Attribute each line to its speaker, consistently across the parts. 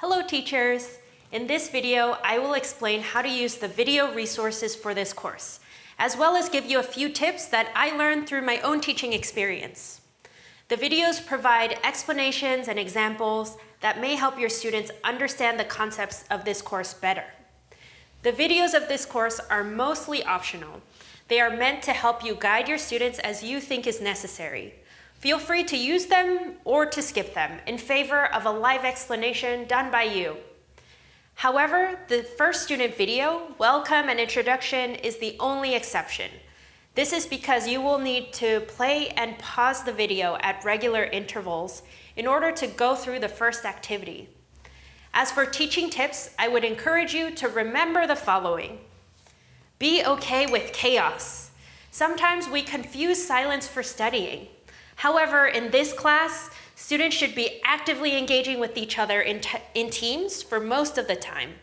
Speaker 1: Hello teachers! In this video, I will explain how to use the video resources for this course, as well as give you a few tips that I learned through my own teaching experience. The videos provide explanations and examples that may help your students understand the concepts of this course better. The videos of this course are mostly optional. They are meant to help you guide your students as you think is necessary. Feel free to use them or to skip them in favor of a live explanation done by you. However, the first student video, Welcome and Introduction, is the only exception. This is because you will need to play and pause the video at regular intervals in order to go through the first activity. As for teaching tips, I would encourage you to remember the following. Be okay with chaos. Sometimes we confuse silence for studying. However, in this class, students should be actively engaging with each other in teams for most of the time.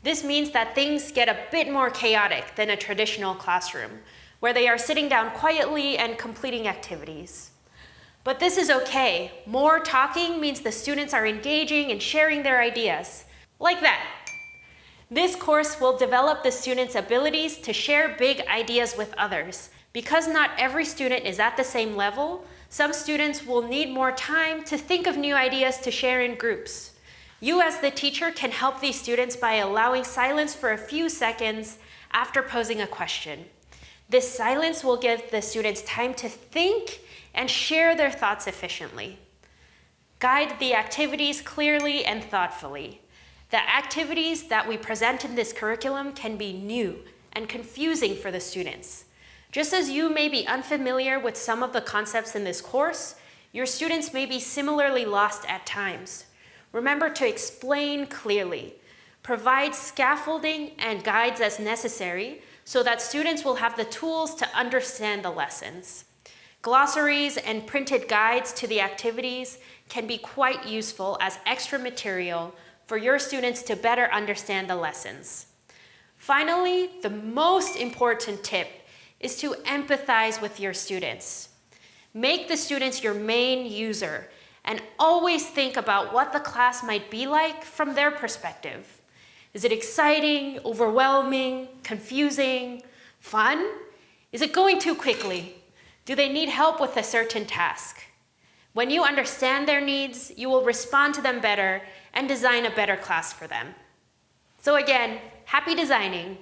Speaker 1: This means that things get a bit more chaotic than a traditional classroom, where they are sitting down quietly and completing activities. But this is okay. More talking means the students are engaging and sharing their ideas. Like that. This course will develop the students' abilities to share big ideas with others. Because not every student is at the same level, some students will need more time to think of new ideas to share in groups. You as the teacher can help these students by allowing silence for a few seconds after posing a question. This silence will give the students time to think and share their thoughts efficiently. Guide the activities clearly and thoughtfully. The activities that we present in this curriculum can be new and confusing for the students. Just as you may be unfamiliar with some of the concepts in this course, your students may be similarly lost at times. Remember to explain clearly. Provide scaffolding and guides as necessary so that students will have the tools to understand the lessons. Glossaries and printed guides to the activities can be quite useful as extra material for your students to better understand the lessons. Finally, the most important tip is to empathize with your students. Make the students your main user and always think about what the class might be like from their perspective. Is it exciting, overwhelming, confusing, fun? Is it going too quickly? Do they need help with a certain task? When you understand their needs, you will respond to them better and design a better class for them. So again, happy designing!